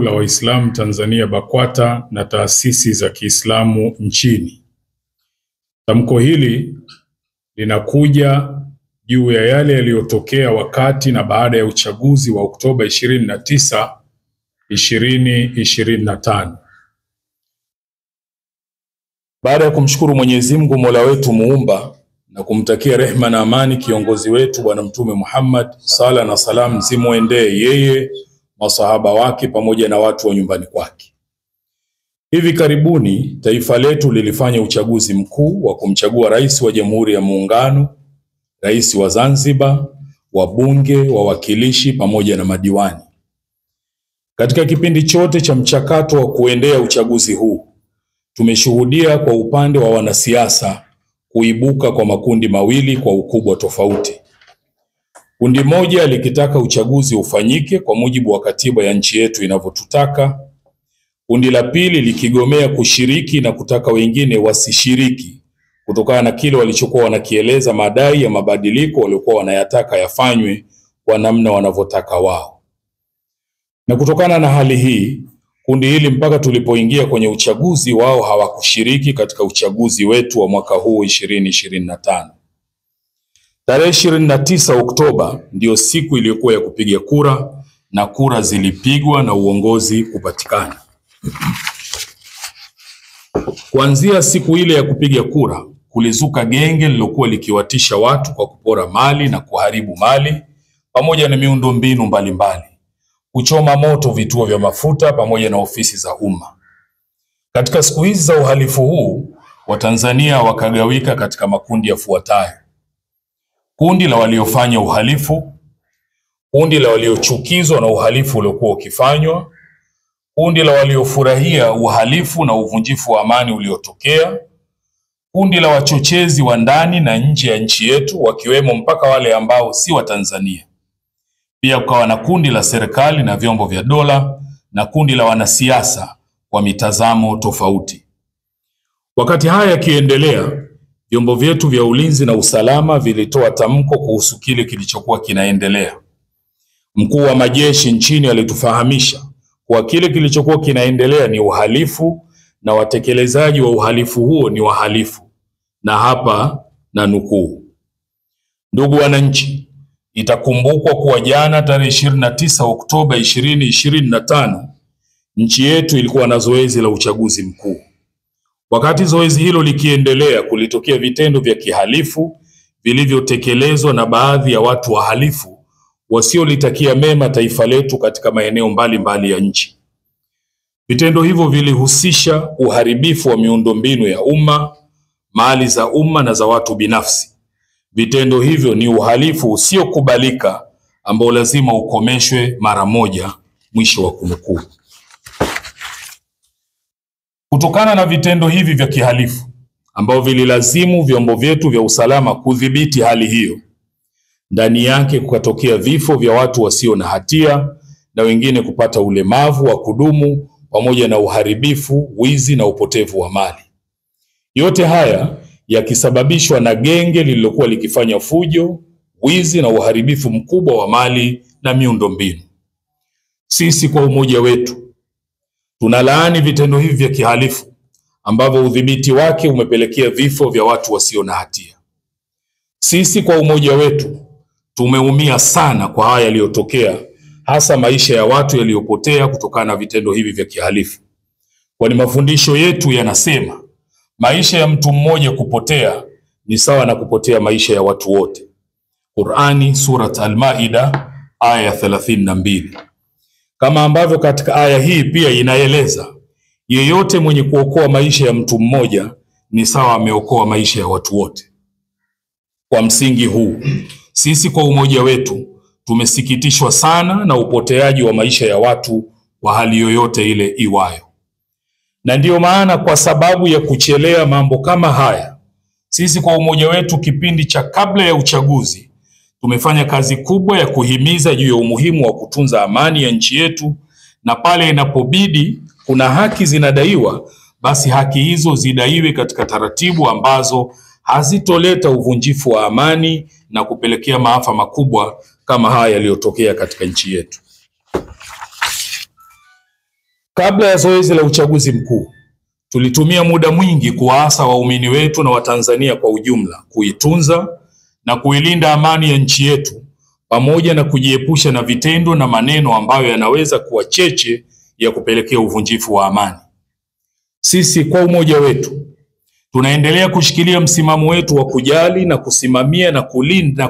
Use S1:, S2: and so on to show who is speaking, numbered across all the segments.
S1: la Waislamu Tanzania BAKWATA na taasisi za Kiislamu nchini. Tamko hili linakuja juu ya yale yaliyotokea wakati na baada ya uchaguzi wa Oktoba 29, 2025. Baada ya kumshukuru Mwenyezi Mungu Mola wetu muumba na kumtakia rehema na amani kiongozi wetu Bwana Mtume Muhammad, sala na salam zimwendee yeye, masahaba wake pamoja na watu wa nyumbani kwake. Hivi karibuni taifa letu lilifanya uchaguzi mkuu wa kumchagua rais wa Jamhuri ya Muungano, rais wa Zanzibar, wabunge, wawakilishi pamoja na madiwani. Katika kipindi chote cha mchakato wa kuendea uchaguzi huu, tumeshuhudia kwa upande wa wanasiasa kuibuka kwa makundi mawili kwa ukubwa tofauti. Kundi moja likitaka uchaguzi ufanyike kwa mujibu wa katiba ya nchi yetu inavyotutaka. Kundi la pili likigomea kushiriki na kutaka wengine wasishiriki kutokana na kile walichokuwa wanakieleza madai ya mabadiliko waliokuwa wanayataka yafanywe kwa namna wanavyotaka wao. Na kutokana na hali hii, kundi hili mpaka tulipoingia kwenye uchaguzi wao hawakushiriki katika uchaguzi wetu wa mwaka huu 2025. Tarehe 29 Oktoba ndio siku iliyokuwa ya kupiga kura na kura zilipigwa na uongozi kupatikana. Kuanzia siku ile ya kupiga kura, kulizuka genge lilokuwa likiwatisha watu kwa kupora mali na kuharibu mali pamoja na miundo mbinu mbalimbali, kuchoma moto vituo vya mafuta pamoja na ofisi za umma. Katika siku hizi za uhalifu huu, Watanzania wakagawika katika makundi yafuatayo: kundi la waliofanya uhalifu, kundi la waliochukizwa na uhalifu uliokuwa ukifanywa, kundi la waliofurahia uhalifu na uvunjifu wa amani uliotokea, kundi la wachochezi wa ndani na nje ya nchi yetu wakiwemo mpaka wale ambao si wa Tanzania. Pia kukawa na kundi la serikali na vyombo vya dola na kundi la wanasiasa kwa mitazamo tofauti. Wakati haya yakiendelea, vyombo vyetu vya ulinzi na usalama vilitoa tamko kuhusu kile kilichokuwa kinaendelea. Mkuu wa majeshi nchini alitufahamisha kwa kile kilichokuwa kinaendelea ni uhalifu na watekelezaji wa uhalifu huo ni wahalifu. Na hapa na nukuu: ndugu wananchi, itakumbukwa kuwa jana tarehe 29 Oktoba 2025 nchi yetu ilikuwa na zoezi la uchaguzi mkuu. Wakati zoezi hilo likiendelea, kulitokea vitendo vya kihalifu vilivyotekelezwa na baadhi ya watu wahalifu wasiolitakia mema taifa letu katika maeneo mbalimbali ya nchi. Vitendo hivyo vilihusisha uharibifu wa miundombinu ya umma, mali za umma na za watu binafsi. Vitendo hivyo ni uhalifu usiokubalika ambao lazima ukomeshwe mara moja. Mwisho wa kunukuu. Kutokana na vitendo hivi vya kihalifu ambao vililazimu vyombo vyetu vya usalama kudhibiti hali hiyo, ndani yake kukatokea vifo vya watu wasio na hatia na wengine kupata ulemavu wa kudumu pamoja na uharibifu, wizi na upotevu wa mali. Yote haya yakisababishwa na genge lililokuwa likifanya fujo, wizi na uharibifu mkubwa wa mali na miundombinu. Sisi kwa umoja wetu tunalaani vitendo hivi vya kihalifu ambavyo udhibiti wake umepelekea vifo vya watu wasio na hatia. Sisi kwa umoja wetu tumeumia sana kwa haya yaliyotokea, hasa maisha ya watu yaliyopotea kutokana na vitendo hivi vya kihalifu. Kwani mafundisho yetu yanasema maisha ya mtu mmoja kupotea ni sawa na kupotea maisha ya watu wote. Qur'ani, Surat Al-Maida aya 32. Kama ambavyo katika aya hii pia inaeleza yeyote mwenye kuokoa maisha ya mtu mmoja ni sawa ameokoa maisha ya watu wote. Kwa msingi huu, sisi kwa umoja wetu tumesikitishwa sana na upoteaji wa maisha ya watu wa hali yoyote ile iwayo. Na ndiyo maana kwa sababu ya kuchelea mambo kama haya, sisi kwa umoja wetu kipindi cha kabla ya uchaguzi tumefanya kazi kubwa ya kuhimiza juu ya umuhimu wa kutunza amani ya nchi yetu, na pale inapobidi kuna haki zinadaiwa, basi haki hizo zidaiwe katika taratibu ambazo hazitoleta uvunjifu wa amani na kupelekea maafa makubwa kama haya yaliyotokea katika nchi yetu. Kabla ya zoezi la uchaguzi mkuu, tulitumia muda mwingi kuwaasa waumini wetu na Watanzania kwa ujumla kuitunza na kuilinda amani ya nchi yetu, pamoja na kujiepusha na vitendo na maneno ambayo yanaweza kuwa cheche ya kupelekea uvunjifu wa amani. Sisi kwa umoja wetu tunaendelea kushikilia msimamo wetu wa kujali na kusimamia na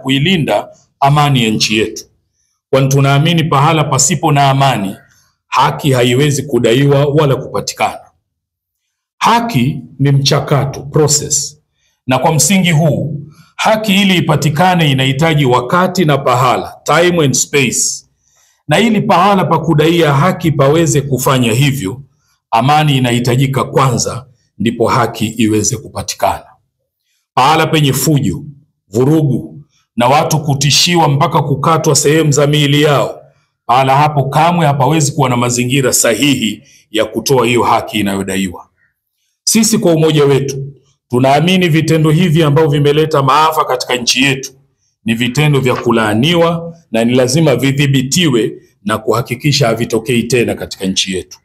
S1: kuilinda amani ya nchi yetu, kwani tunaamini pahala pasipo na amani haki haiwezi kudaiwa wala kupatikana. Haki ni mchakato, process, na kwa msingi huu haki ili ipatikane inahitaji wakati na pahala, time and space, na ili pahala pa kudaia haki paweze kufanya hivyo, amani inahitajika kwanza, ndipo haki iweze kupatikana. Pahala penye fujo, vurugu na watu kutishiwa mpaka kukatwa sehemu za miili yao, pahala hapo kamwe hapawezi kuwa na mazingira sahihi ya kutoa hiyo haki inayodaiwa. Sisi kwa umoja wetu tunaamini vitendo hivi ambavyo vimeleta maafa katika nchi yetu ni vitendo vya kulaaniwa na ni lazima vidhibitiwe na kuhakikisha havitokei tena katika nchi yetu.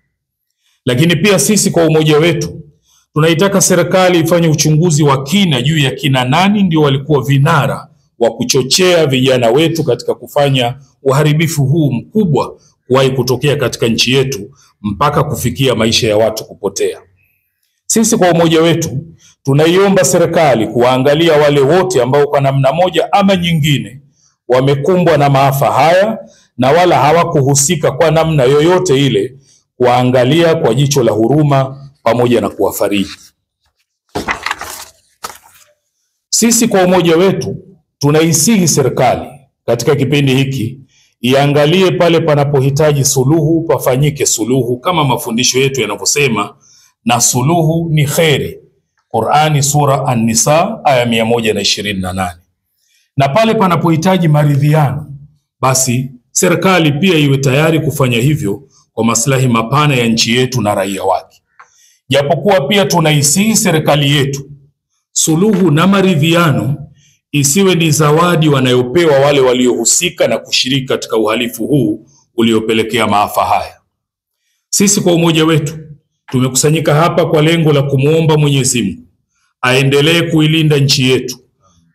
S1: Lakini pia sisi kwa umoja wetu tunaitaka serikali ifanye uchunguzi wa kina juu ya kina nani ndio walikuwa vinara wa kuchochea vijana wetu katika kufanya uharibifu huu mkubwa kuwahi kutokea katika nchi yetu mpaka kufikia maisha ya watu kupotea. Sisi kwa umoja wetu tunaiomba serikali kuwaangalia wale wote ambao kwa namna moja ama nyingine wamekumbwa na maafa haya na wala hawakuhusika kwa namna yoyote ile, kuwaangalia kwa jicho la huruma pamoja na kuwafariji. Sisi kwa umoja wetu tunaisihi serikali katika kipindi hiki iangalie pale panapohitaji suluhu pafanyike suluhu, kama mafundisho yetu yanavyosema, na suluhu ni kheri. Qur'ani sura An-Nisa aya 128. Na pale panapohitaji maridhiano, basi serikali pia iwe tayari kufanya hivyo kwa maslahi mapana ya nchi yetu na raia wake. Japokuwa pia tunaisihi serikali yetu suluhu na maridhiano isiwe ni zawadi wanayopewa wale waliohusika na kushiriki katika uhalifu huu uliopelekea maafa haya. Sisi kwa umoja wetu tumekusanyika hapa kwa lengo la kumuomba Mwenyezi Mungu aendelee kuilinda nchi yetu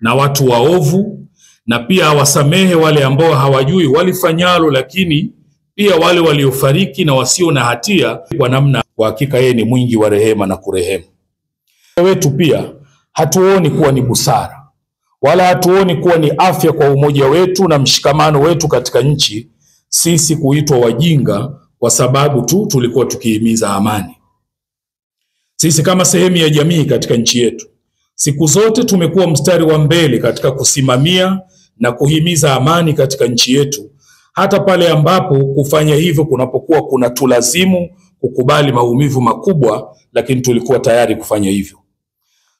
S1: na watu waovu, na pia awasamehe wale ambao hawajui walifanyalo, lakini pia wale waliofariki na wasio na hatia, kwa namna kwa hakika yeye ni mwingi wa rehema na kurehemu. Wetu pia hatuoni kuwa ni busara wala hatuoni kuwa ni afya kwa umoja wetu na mshikamano wetu katika nchi sisi kuitwa wajinga kwa sababu tu tulikuwa tukihimiza amani. Sisi kama sehemu ya jamii katika nchi yetu siku zote tumekuwa mstari wa mbele katika kusimamia na kuhimiza amani katika nchi yetu, hata pale ambapo kufanya hivyo kunapokuwa kuna tulazimu kukubali maumivu makubwa, lakini tulikuwa tayari kufanya hivyo.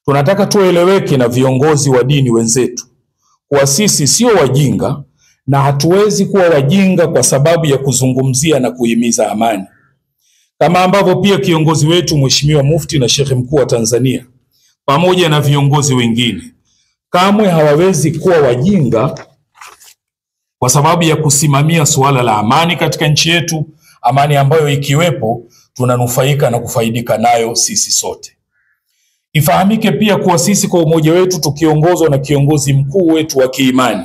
S1: Tunataka tueleweke na viongozi wa dini wenzetu kuwa sisi sio wajinga na hatuwezi kuwa wajinga kwa sababu ya kuzungumzia na kuhimiza amani. Kama ambavyo pia kiongozi wetu Mheshimiwa Mufti na Sheikh Mkuu wa Tanzania pamoja na viongozi wengine kamwe hawawezi kuwa wajinga kwa sababu ya kusimamia suala la amani katika nchi yetu, amani ambayo ikiwepo tunanufaika na kufaidika nayo sisi sote. Ifahamike pia kuwa sisi kwa umoja wetu tukiongozwa na kiongozi mkuu wetu wa kiimani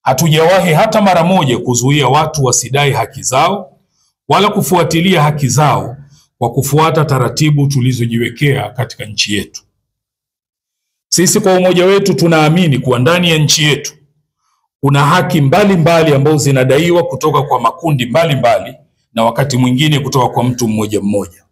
S1: hatujawahi hata mara moja kuzuia watu wasidai haki zao wala kufuatilia haki zao kwa kufuata taratibu tulizojiwekea katika nchi yetu. Sisi kwa umoja wetu tunaamini kuwa ndani ya nchi yetu kuna haki mbalimbali ambazo zinadaiwa kutoka kwa makundi mbalimbali na wakati mwingine kutoka kwa mtu mmoja mmoja.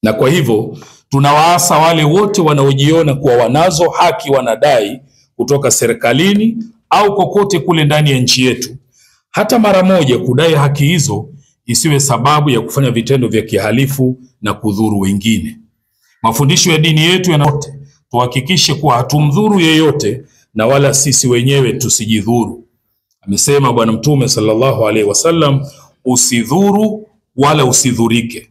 S1: Na kwa hivyo tunawaasa wale wote wanaojiona kuwa wanazo haki wanadai kutoka serikalini au kokote kule ndani ya nchi yetu, hata mara moja kudai haki hizo isiwe sababu ya kufanya vitendo vya kihalifu na kudhuru wengine. Mafundisho ya dini yetu yanayote tuhakikishe kuwa hatumdhuru yeyote na wala sisi wenyewe tusijidhuru. Amesema Bwana Mtume sallallahu alaihi wasallam, usidhuru wala usidhurike.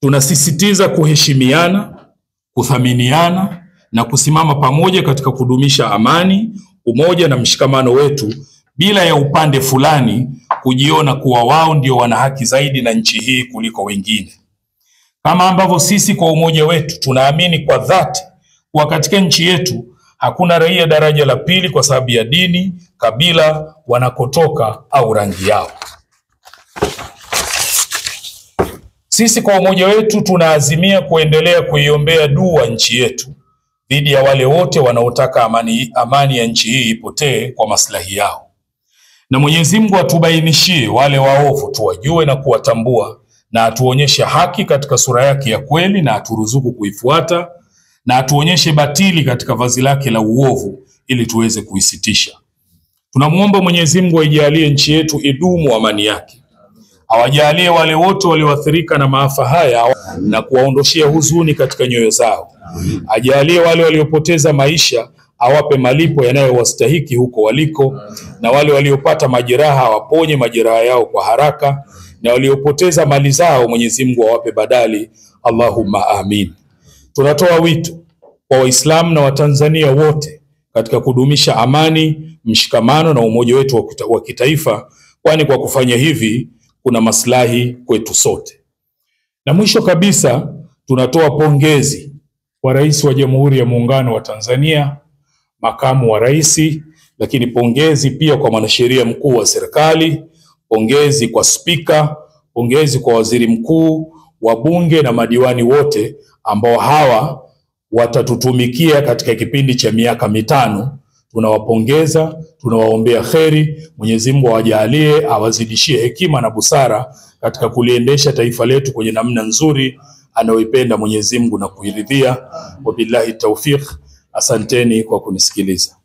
S1: Tunasisitiza kuheshimiana, kuthaminiana na kusimama pamoja katika kudumisha amani, umoja na mshikamano wetu bila ya upande fulani kujiona kuwa wao ndio wana haki zaidi na nchi hii kuliko wengine. Kama ambavyo sisi kwa umoja wetu tunaamini kwa dhati kuwa katika nchi yetu hakuna raia daraja la pili kwa sababu ya dini, kabila, wanakotoka au rangi yao. Sisi kwa umoja wetu tunaazimia kuendelea kuiombea dua nchi yetu dhidi ya wale wote wanaotaka amani ya nchi hii ipotee kwa maslahi yao. Na Mwenyezi Mungu atubainishie wale waovu, tuwajue na kuwatambua, na atuonyeshe haki katika sura yake ya kweli na aturuzuku kuifuata, na atuonyeshe batili katika vazi lake la uovu ili tuweze kuisitisha. Tunamuomba Mwenyezi Mungu aijalie nchi yetu idumu amani yake. Awajalie wale wote walioathirika na maafa haya na kuwaondoshia huzuni katika nyoyo zao. Ajalie wale waliopoteza maisha awape malipo yanayowastahiki huko waliko, na wale waliopata majeraha awaponye majeraha yao kwa haraka, na waliopoteza mali zao Mwenyezi Mungu awape badali. Allahumma amin. Tunatoa wito kwa Waislamu na Watanzania wote katika kudumisha amani, mshikamano na umoja wetu wa kitaifa, kwani kwa kufanya hivi kuna maslahi kwetu sote. Na mwisho kabisa tunatoa pongezi kwa Rais wa Jamhuri ya Muungano wa Tanzania, makamu wa rais, lakini pongezi pia kwa mwanasheria mkuu wa serikali, pongezi kwa spika, pongezi kwa waziri mkuu, wabunge na madiwani wote ambao hawa watatutumikia katika kipindi cha miaka 5. Tunawapongeza, tunawaombea kheri. Mwenyezi Mungu awajalie, awazidishie hekima na busara katika kuliendesha taifa letu kwenye namna nzuri anayoipenda Mwenyezi Mungu na kuiridhia. Wabillahi tawfiq. Asanteni kwa kunisikiliza.